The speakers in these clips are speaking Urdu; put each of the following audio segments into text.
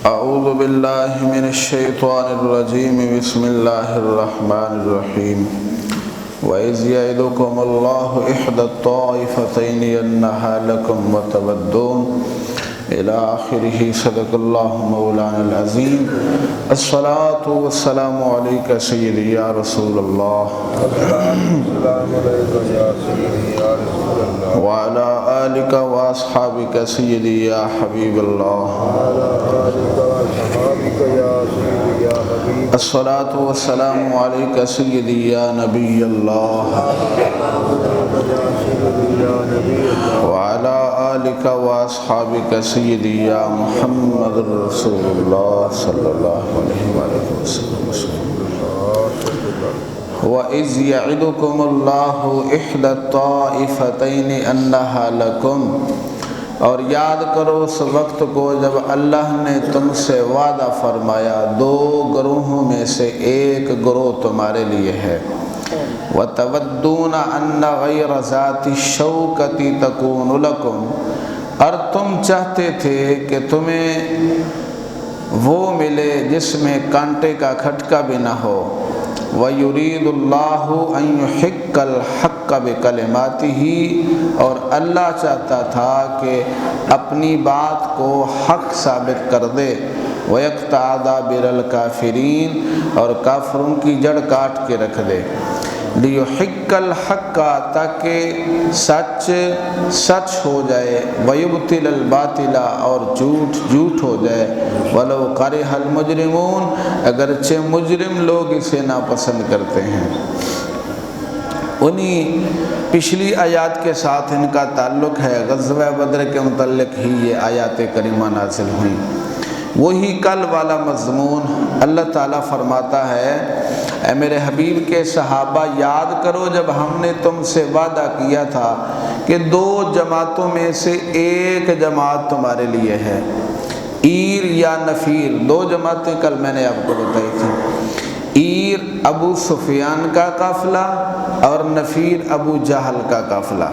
اعوذ باللہ من الشیطان الرجیم بسم اللہ الرحمن الرحیم وَإِذْ يَعِدُكُمُ اللَّهُ إِحْدَى الطَّائِفَتَيْنِ أَنَّهَا لَكُمْ وَتَوَدُّونَ إِلَى آخِرِهِ صدق اللہ مولانا العظیم الصلاة والسلام علیکہ سیدی یا رسول اللہ وعلى آلك وأصحابك سيدي يا حبيب الله الصلاة والسلام عليك سيدي يا نبي الله وعلى آلك وأصحابك سيدي يا محمد رسول الله صلى الله عليه وسلم وَإِذْ يَعِدُكُمُ اللَّهُ إِحْدَى الطَّائِفَتَيْنِ أَنَّهَا لَكُمْ، اور یاد کرو اس وقت کو جب اللہ نے تم سے وعدہ فرمایا دو گروہوں میں سے ایک گروہ تمہارے لیے ہے وَتَوَدُّونَ أَنَّ غَيْرَ ذَاتِ الشَّوْكَةِ تَكُونُ لَكُمْ، اور تم چاہتے تھے کہ تمہیں وہ ملے جس میں کانٹے کا کھٹکا بھی نہ ہو وَيُرِيدُ اللَّهُ أَن يُحِقَّ الْحَقَّ بِكَلِمَاتِهِ، اور اللہ چاہتا تھا کہ اپنی بات کو حق ثابت کر دے وَيَقْطَعَ دَابِرَ الْكَافِرِينَ، اور کافروں کی جڑ کاٹ کے رکھ دے لِيُحِقَّ الْحَقَّ، تاکہ سچ ہو جائے وَيُبْطِلَ الْبَاطِلَ، اور جھوٹ ہو جائے وَلَوْ كَرِهَ الْمُجْرِمُونَ، اگرچہ مجرم لوگ اسے ناپسند کرتے ہیں۔ انہی پچھلی آیات کے ساتھ ان کا تعلق ہے، غزوہ بدر کے متعلق ہی یہ آیات کریمہ نازل ہوئیں۔ وہی کل والا مضمون اللہ تعالیٰ فرماتا ہے اے میرے حبیب کے صحابہ یاد کرو جب ہم نے تم سے وعدہ کیا تھا کہ دو جماعتوں میں سے ایک جماعت تمہارے لیے ہے، عیر یا نفیر، دو جماعتیں کل میں نے آپ کو بتائی تھی، عیر ابو سفیان کا قافلہ اور نفیر ابو جہل کا قافلہ۔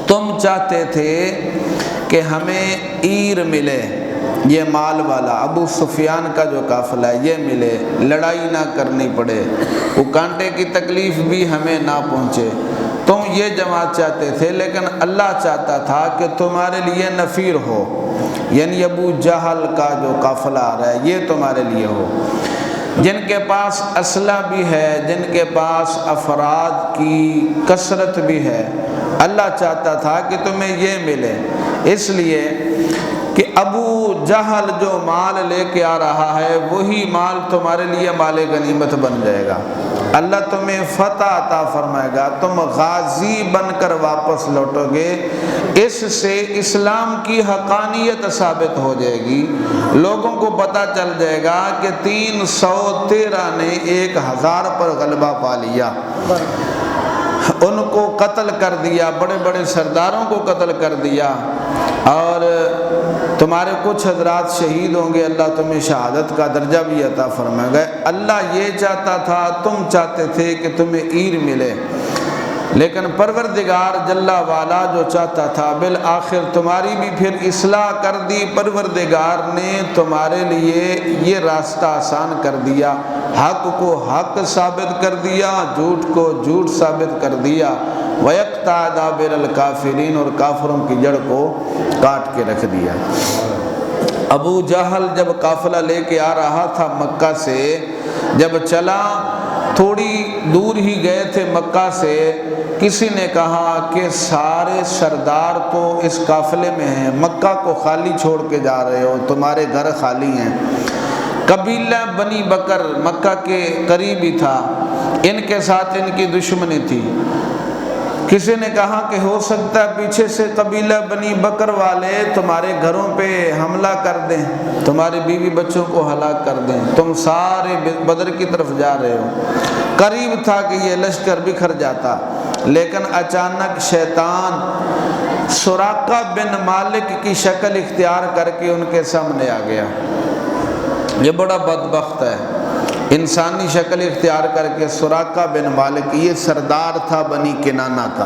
تم چاہتے تھے کہ ہمیں عیر ملے، یہ مال والا ابو سفیان کا جو قافلہ ہے یہ ملے، لڑائی نہ کرنی پڑے، وہ کانٹے کی تکلیف بھی ہمیں نہ پہنچے، تم یہ جماعت چاہتے تھے، لیکن اللہ چاہتا تھا کہ تمہارے لیے نفیر ہو، یعنی ابو جہل کا جو قافلہ آ رہا ہے یہ تمہارے لیے ہو، جن کے پاس اسلحہ بھی ہے، جن کے پاس افراد کی کثرت بھی ہے، اللہ چاہتا تھا کہ تمہیں یہ ملے، اس لیے کہ ابو جہل جو مال لے کے آ رہا ہے وہی مال تمہارے لیے مال غنیمت بن جائے گا، اللہ تمہیں فتح عطا فرمائے گا، تم غازی بن کر واپس لوٹو گے، اس سے اسلام کی حقانیت ثابت ہو جائے گی، لوگوں کو پتہ چل جائے گا کہ 313 نے 1000 پر غلبہ پا لیا، ان کو قتل کر دیا، بڑے بڑے سرداروں کو قتل کر دیا، اور تمہارے کچھ حضرات شہید ہوں گے، اللہ تمہیں شہادت کا درجہ بھی عطا فرمائے گا۔ اللہ یہ چاہتا تھا، تم چاہتے تھے کہ تمہیں عیر ملے، لیکن پروردگار جل والا جو چاہتا تھا بالآخر تمہاری بھی پھر اصلاح کر دی، پروردگار نے تمہارے لیے یہ راستہ آسان کر دیا، حق کو حق ثابت کر دیا، جھوٹ کو جھوٹ ثابت کر دیا، وَيَقْطَعَ دَابِرَ الْكَافِرِينَ، اور کافروں کی جڑ کو کاٹ کے رکھ دیا۔ ابو جہل جب قافلہ لے کے آ رہا تھا مکہ سے، جب چلا تھوڑی دور ہی گئے تھے مکہ سے، کسی نے کہا کہ سارے سردار تو اس قافلے میں ہیں، مکہ کو خالی چھوڑ کے جا رہے ہو، تمہارے گھر خالی ہیں۔ قبیلہ بنی بکر مکہ کے قریب ہی تھا، ان کے ساتھ ان کی دشمنی تھی، کسی نے کہا کہ ہو سکتا ہے پیچھے سے قبیلہ بنی بکر والے تمہارے گھروں پہ حملہ کر دیں، تمہارے بیوی بچوں کو ہلاک کر دیں، تم سارے بدر کی طرف جا رہے ہو، قریب تھا کہ یہ لشکر بکھر جاتا، لیکن اچانک شیطان سراقہ بن مالک کی شکل اختیار کر کے ان کے سامنے آ گیا، یہ بڑا بدبخت ہے، انسانی شکل اختیار کر کے سراقہ بن مالک، یہ سردار تھا بنی کنانہ کا،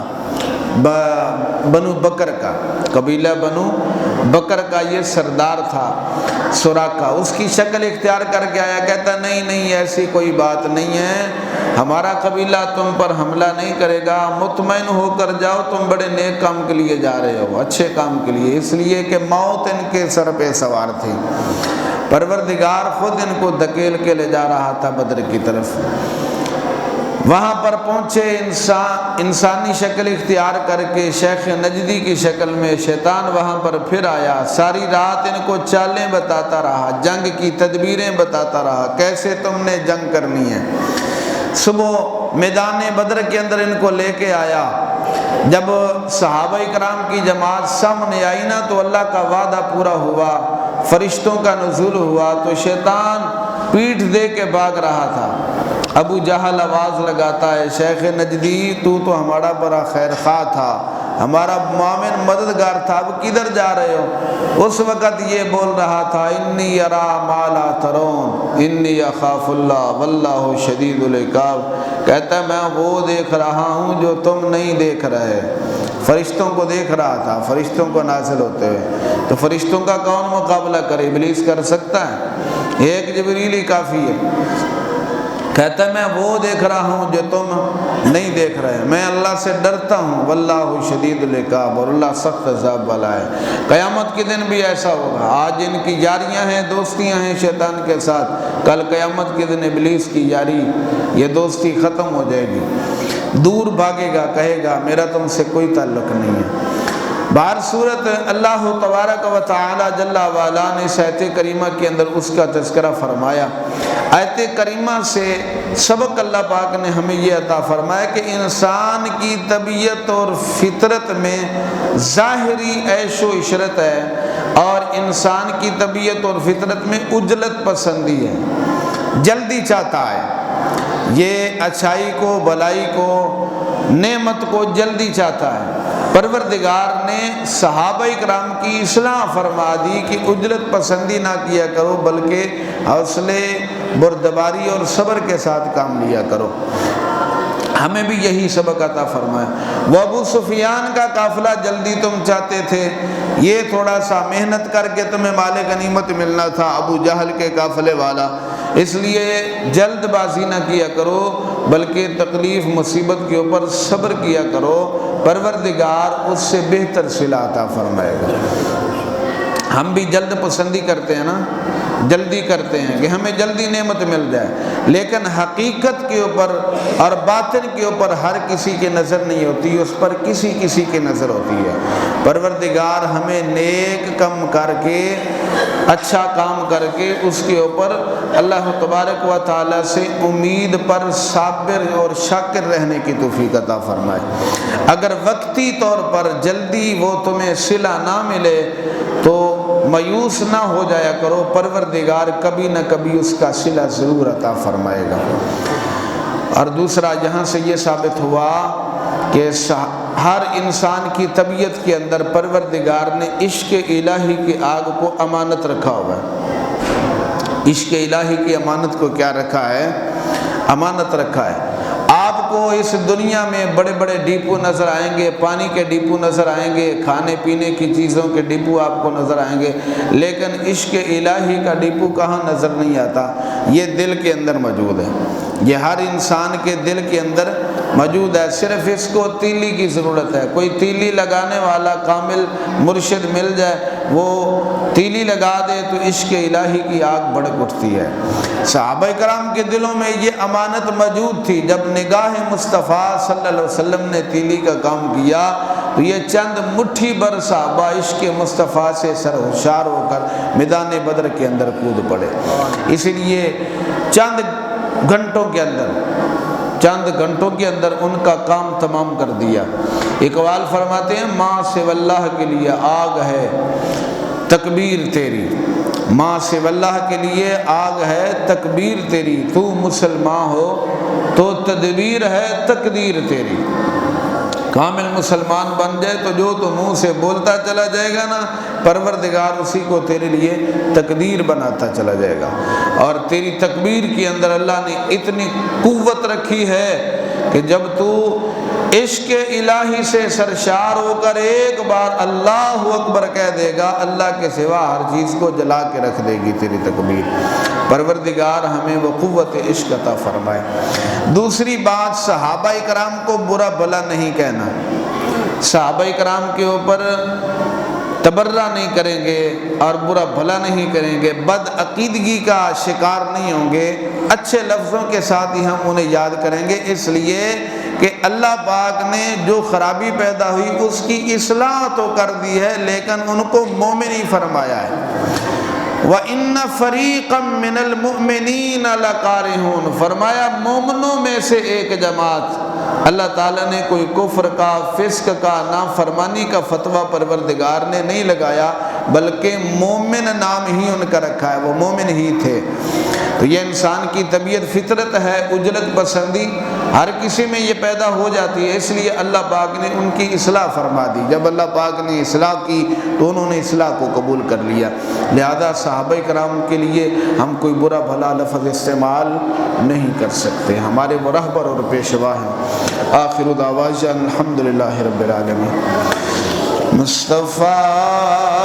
بنو بکر کا، قبیلہ بنو بکر کا یہ سردار تھا سراقہ، اس کی شکل اختیار کر کے آیا، کہتا نہیں نہیں ایسی کوئی بات نہیں ہے، ہمارا قبیلہ تم پر حملہ نہیں کرے گا، مطمئن ہو کر جاؤ، تم بڑے نیک کام کے لیے جا رہے ہو، اچھے کام کے لیے، اس لیے کہ موت ان کے سر پہ سوار تھی، پروردگار خود ان کو دھکیل کے لے جا رہا تھا بدر کی طرف۔ وہاں پر پہنچے، انسانی شکل اختیار کر کے شیخ نجدی کی شکل میں شیطان وہاں پر پھر آیا، ساری رات ان کو چالیں بتاتا رہا، جنگ کی تدبیریں بتاتا رہا، کیسے تم نے جنگ کرنی ہے۔ صبح میدان بدر کے اندر ان کو لے کے آیا، جب صحابہ کرام کی جماعت سامنے آئی نا تو اللہ کا وعدہ پورا ہوا، فرشتوں کا نزول ہوا، تو شیطان پیٹھ دے کے بھاگ رہا تھا۔ ابو جہل آواز لگاتا ہے، شیخ نجدی تو ہمارا بڑا خیر خواہ تھا، ہمارا معاون مددگار تھا، اب کدھر جا رہے ہو؟ اس وقت یہ بول رہا تھا، انی ارا ما لا ترون انی اخاف اللہ واللہ شدید العقاب، کہتا ہے میں وہ دیکھ رہا ہوں جو تم نہیں دیکھ رہے۔ فرشتوں کو دیکھ رہا تھا، فرشتوں کو نازل ہوتے ہوئے، تو فرشتوں کا کون مقابلہ کرے؟ ابلیس کر سکتا ہے؟ ایک جبریل ہی کافی ہے۔ کہتا ہے میں وہ دیکھ رہا ہوں جو تم نہیں دیکھ رہے، میں اللہ سے ڈرتا ہوں، واللہ شدید العقاب، اور اللہ سخت عذاب والا ہے۔ قیامت کے دن بھی ایسا ہوگا، آج ان کی یاریاں ہیں، دوستیاں ہیں شیطان کے ساتھ، کل قیامت کے دن ابلیس کی یاری، یہ دوستی ختم ہو جائے گی، دور بھاگے گا، کہے گا میرا تم سے کوئی تعلق نہیں ہے۔ بہر صورت اللہ تبارک و تعالی جل وعلا نے اس آیت کریمہ کے اندر اس کا تذکرہ فرمایا۔ آیت کریمہ سے سبق اللہ پاک نے ہمیں یہ عطا فرمایا کہ انسان کی طبیعت اور فطرت میں ظاہری عیش و عشرت ہے، اور انسان کی طبیعت اور فطرت میں عجلت پسندی ہے، جلدی چاہتا ہے، یہ اچھائی کو، بلائی کو، نعمت کو جلدی چاہتا ہے۔ پروردگار نے صحابہ کرام کی اصلاح فرما دی کہ عجلت پسندی نہ کیا کرو، بلکہ حوصلے، بردباری اور صبر کے ساتھ کام لیا کرو۔ ہمیں بھی یہی سبق عطا فرمایا۔ وہ ابو سفیان کا قافلہ جلدی تم چاہتے تھے، یہ تھوڑا سا محنت کر کے تمہیں مال غنیمت ملنا تھا، ابو جہل کے قافلے والا، اس لیے جلد بازی نہ کیا کرو، بلکہ تکلیف مصیبت کے اوپر صبر کیا کرو، پروردگار اس سے بہتر صلہ عطا فرمائے گا۔ ہم بھی جلد پسندی کرتے ہیں نا، جلدی کرتے ہیں کہ ہمیں جلدی نعمت مل جائے، لیکن حقیقت کے اوپر اور باطن کے اوپر ہر کسی کی نظر نہیں ہوتی، اس پر کسی کسی کی نظر ہوتی ہے۔ پروردگار ہمیں نیک کم کر کے، اچھا کام کر کے، اس کے اوپر اللہ تبارک و تعالی سے امید پر صابر اور شاکر رہنے کی توفیق عطا فرمائے۔ اگر وقتی طور پر جلدی وہ تمہیں صلہ نہ ملے تو مایوس نہ ہو جایا کرو، پروردگار کبھی نہ کبھی اس کا صلہ ضرور عطا فرمائے گا۔ اور دوسرا یہاں سے یہ ثابت ہوا کہ ہر انسان کی طبیعت کے اندر پروردگار نے عشق الہی کی آگ کو امانت رکھا ہوا ہے۔ عشق الہی کی امانت کو کیا رکھا ہے؟ امانت رکھا ہے۔ آپ کو اس دنیا میں بڑے بڑے ڈیپو نظر آئیں گے، پانی کے ڈیپو نظر آئیں گے، کھانے پینے کی چیزوں کے ڈیپو آپ کو نظر آئیں گے، لیکن عشق الہی کا ڈیپو کہاں نظر نہیں آتا؟ یہ دل کے اندر موجود ہے، یہ ہر انسان کے دل کے اندر موجود ہے، صرف اس کو تیلی کی ضرورت ہے۔ کوئی تیلی لگانے والا کامل مرشد مل جائے، وہ تیلی لگا دے تو عشق الہی کی آگ بھڑک اٹھتی ہے۔ صحابہ کرام کے دلوں میں یہ امانت موجود تھی۔ جب نگاہ مصطفیٰ صلی اللہ علیہ وسلم نے تیلی کا کام کیا تو یہ چند مٹھی بھر صحابہ عشق مصطفیٰ سے سرشار ہو کر میدان بدر کے اندر کود پڑے۔ اس لیے چند گھنٹوں کے اندر ان کا کام تمام کر دیا۔ اقبال فرماتے ہیں، ماں سے واللہ کے لیے آگ ہے تکبیر تیری، ماں سے واللہ کے لیے آگ ہے تکبیر تیری، تو مسلمان ہو تو تدبیر ہے تقدیر تیری۔ کامل مسلمان بن جائے تو جو تو منہ سے بولتا چلا جائے گا نا، پروردگار اسی کو تیرے لیے تقدیر بناتا چلا جائے گا۔ اور تیری تکبیر کے اندر اللہ نے اتنی قوت رکھی ہے کہ جب تو عشق الہی سے سرشار ہو کر ایک بار اللہ اکبر کہہ دے گا، اللہ کے سوا ہر چیز کو جلا کے رکھ دے گی تیری تکبیر۔ پروردگار ہمیں وہ قوت عشق عطا فرمائے۔ دوسری بات، صحابہ کرام کو برا بھلا نہیں کہنا، صحابہ کرام کے اوپر تبرہ نہیں کریں گے اور برا بھلا نہیں کریں گے، بد عقیدگی کا شکار نہیں ہوں گے، اچھے لفظوں کے ساتھ ہی ہم انہیں یاد کریں گے، اس لیے کہ اللہ پاک نے جو خرابی پیدا ہوئی اس کی اصلاح تو کر دی ہے، لیکن ان کو مومن ہی فرمایا ہے۔ وَإِنَّ فَرِيقًا مِّنَ الْمُؤْمِنِينَ لَكَارِهُونَ، فرمایا مومنوں میں سے ایک جماعت، اللہ تعالیٰ نے کوئی کفر کا، فسق کا، نافرمانی کا فتویٰ پروردگار نے نہیں لگایا، بلکہ مومن نام ہی ان کا رکھا ہے، وہ مومن ہی تھے۔ تو یہ انسان کی طبیعت فطرت ہے، اجلت پسندی ہر کسی میں یہ پیدا ہو جاتی ہے، اس لیے اللہ پاک نے ان کی اصلاح فرما دی۔ جب اللہ پاک نے اصلاح کی تو انہوں نے اصلاح کو قبول کر لیا، لہذا صحابہ کرام کے لیے ہم کوئی برا بھلا لفظ استعمال نہیں کر سکتے، ہمارے وہ رہبر اور پیشوا ہیں۔ آخر دعوانا الحمدللہ رب العالمین۔ مصطفیٰ